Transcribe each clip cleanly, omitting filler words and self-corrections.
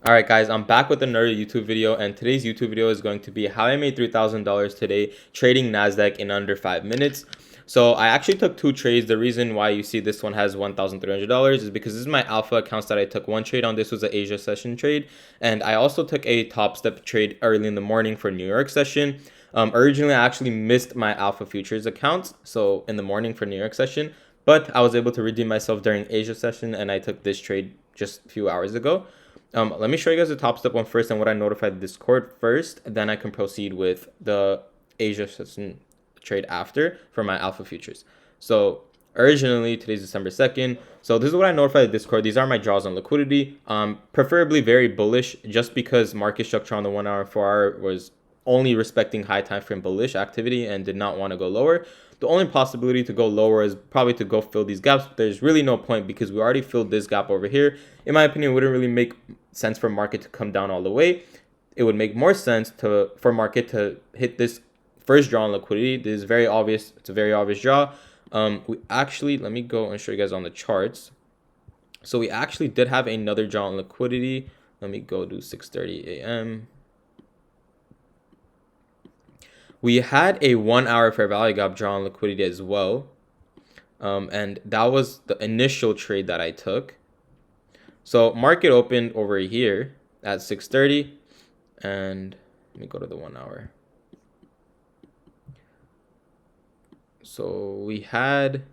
Alright guys, I'm back with another YouTube video, and today's YouTube video is going to be how I made $3,000 today trading Nasdaq in under 5 minutes. So I actually took two trades. The reason why you see this one has $1,300 is because this is my alpha accounts that I took one trade on. This was an Asia session trade, and I also took a top step trade early in the morning for New York session. Originally I actually missed my alpha futures accounts, so in the morning for New York session, but I was able to redeem myself during Asia session, and I took this trade just a few hours ago. Let me show you guys the top step one first and what I notified the Discord first. Then I can proceed with the Asia session trade after for my alpha futures. So originally today's December 2nd. So this is what I notified the Discord. These are my draws on liquidity. Preferably very bullish, just because market structure on the 1 hour and 4 hour was only respecting high time frame bullish activity and did not want to go lower. The only possibility to go lower is probably to go fill these gaps. But there's really no point because we already filled this gap over here. In my opinion, it wouldn't really make sense for market to come down all the way. It would make more sense for market to hit this first draw on liquidity. This is very obvious. It's a very obvious draw. We actually, let me go and show you guys on the charts. So we actually did have another draw on liquidity. Let me go do 6:30 a.m. We had a 1 hour fair value gap draw on liquidity as well. And that was the initial trade that I took. So market opened over here at 6:30, and let me go to the 1 hour. So we had,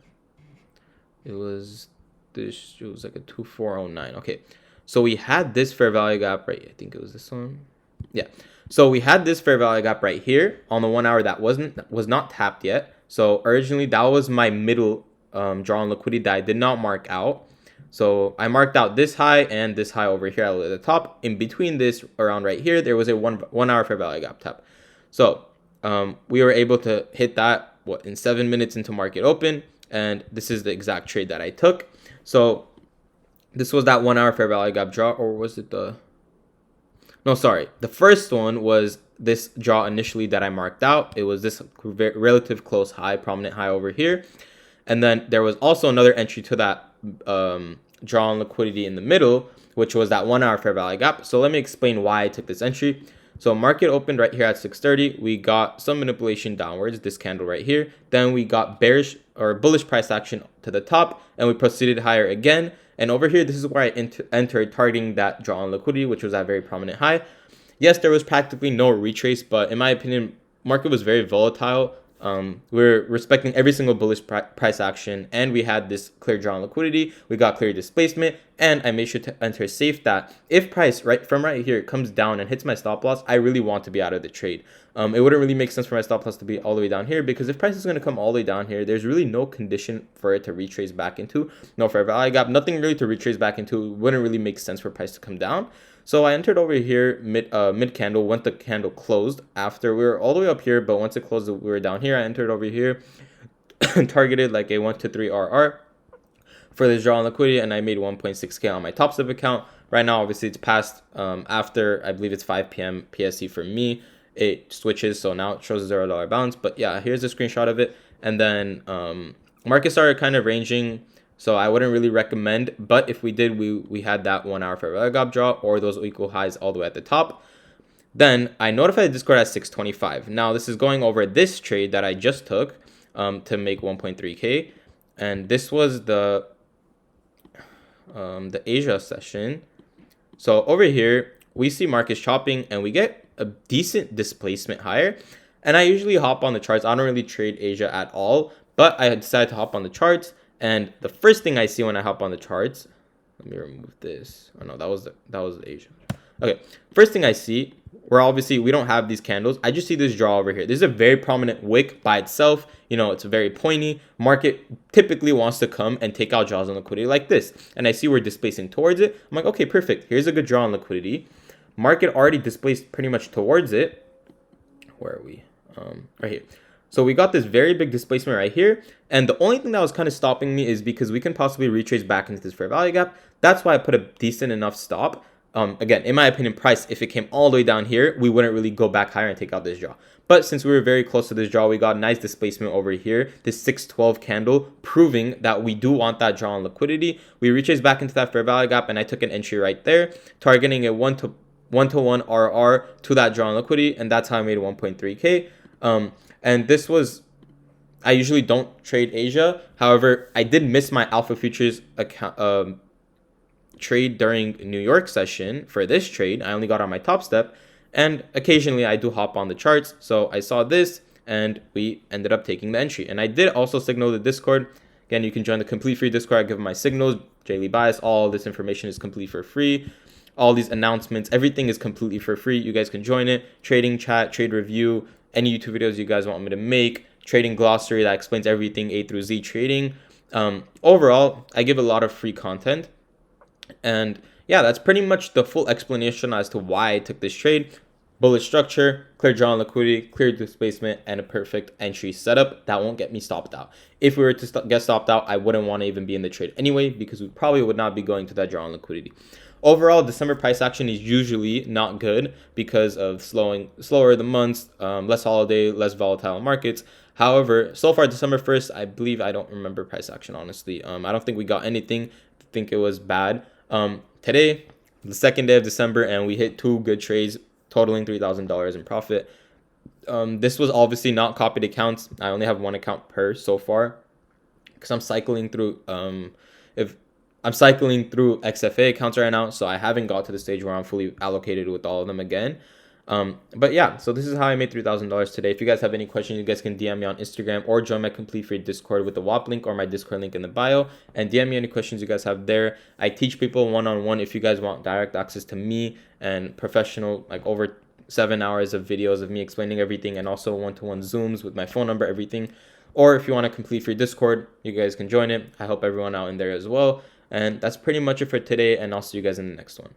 it was like a 2409. Okay, so we had this fair value gap right, I think it was this one. Yeah, so we had this fair value gap right here on the 1 hour that was not tapped yet. So originally that was my middle draw on liquidity that I did not mark out. So I marked out this high and this high over here at the top. In between this, around right here, there was a one hour fair value gap tap. So we were able to hit that in 7 minutes into market open, and this is the exact trade that I took. So this was that 1 hour fair value gap draw, or was it the? No, sorry. The first one was this draw initially that I marked out. It was this relative close high, prominent high over here. And then there was also another entry to that draw on liquidity in the middle, which was that 1 hour fair value gap. So let me explain why I took this entry. So market opened right here at 6:30. We got some manipulation downwards, this candle right here. Then we got bearish or bullish price action to the top, and we proceeded higher again. And over here, this is where I entered targeting that draw on liquidity, which was that very prominent high. Yes, there was practically no retrace, but in my opinion, market was very volatile. We're respecting every single bullish price action, and we had this clear draw on liquidity. We got clear displacement, and I made sure to enter safe that if price right here comes down and hits my stop loss, I really want to be out of the trade. It wouldn't really make sense for my stop loss to be all the way down here, because if price is going to come all the way down here, there's really no condition for it to retrace back into. No fair value gap, nothing really to retrace back into. It wouldn't really make sense for price to come down. So I entered over here mid candle. Once the candle closed, after we were all the way up here, but once it closed, we were down here. I entered over here, targeted like a 1 to 3 RR for this draw on liquidity, and I made 1.6K on my top step account. Right now, obviously, it's past after I believe it's 5 p.m. PST for me. It switches, so now it shows a $0 balance. But yeah, here's a screenshot of it, and then market started kind of ranging. So I wouldn't really recommend, but if we did, we had that 1 hour fair value gap draw or those equal highs all the way at the top. Then I notified the Discord at 6:25. Now this is going over this trade that I just took to make 1.3K, and this was the Asia session. So over here we see markets chopping, and we get a decent displacement higher. And I usually hop on the charts. I don't really trade Asia at all, but I decided to hop on the charts. And the first thing I see when I hop on the charts, let me remove this. Oh no, that was the Asia. Okay, first thing I see, where obviously we don't have these candles, I just see this draw over here. This is a very prominent wick by itself. You know, it's very pointy. Market typically wants to come and take out draws on liquidity like this. And I see we're displacing towards it. I'm like, okay, perfect. Here's a good draw on liquidity. Market already displaced pretty much towards it. Where are we? Right here. So we got this very big displacement right here. And the only thing that was kind of stopping me is because we can possibly retrace back into this fair value gap. That's why I put a decent enough stop. Again, in my opinion, price, if it came all the way down here, we wouldn't really go back higher and take out this draw. But since we were very close to this draw, we got nice displacement over here, this 612 candle, proving that we do want that draw on liquidity. We retraced back into that fair value gap, and I took an entry right there, targeting a one-to-one RR to that draw on liquidity, and that's how I made 1.3K. And this was, I usually don't trade Asia. However, I did miss my Alpha Futures account trade during New York session for this trade. I only got on my top step, and occasionally I do hop on the charts. So I saw this and we ended up taking the entry. And I did also signal the Discord. Again, you can join the complete free Discord. I give my signals, daily bias, all this information is complete for free. All these announcements, everything is completely for free. You guys can join it. Trading chat, trade review, any YouTube videos you guys want me to make, trading glossary that explains everything A through Z trading. Overall, I give a lot of free content. And yeah, that's pretty much the full explanation as to why I took this trade. Bullish structure, clear draw on liquidity, clear displacement, and a perfect entry setup that won't get me stopped out. If we were to get stopped out, I wouldn't want to even be in the trade anyway, because we probably would not be going to that draw on liquidity. Overall, December price action is usually not good because of slower the months, less holiday, less volatile markets. However, so far December 1st, I believe, I don't remember price action, honestly. I don't think we got anything. I think it was bad. Today, the second day of December, and we hit 2 good trades totaling $3,000 in profit. This was obviously not copied accounts. I only have 1 account per so far because I'm cycling through XFA accounts right now, so I haven't got to the stage where I'm fully allocated with all of them again. But yeah, so this is how I made $3,000 today. If you guys have any questions, you guys can DM me on Instagram or join my complete free Discord with the WAP link or my Discord link in the bio, and DM me any questions you guys have there. I teach people one-on-one. If you guys want direct access to me and professional, like over 7 hours of videos of me explaining everything, and also one-to-one Zooms with my phone number, everything. Or if you want a complete free Discord, you guys can join it. I help everyone out in there as well. And that's pretty much it for today, and I'll see you guys in the next one.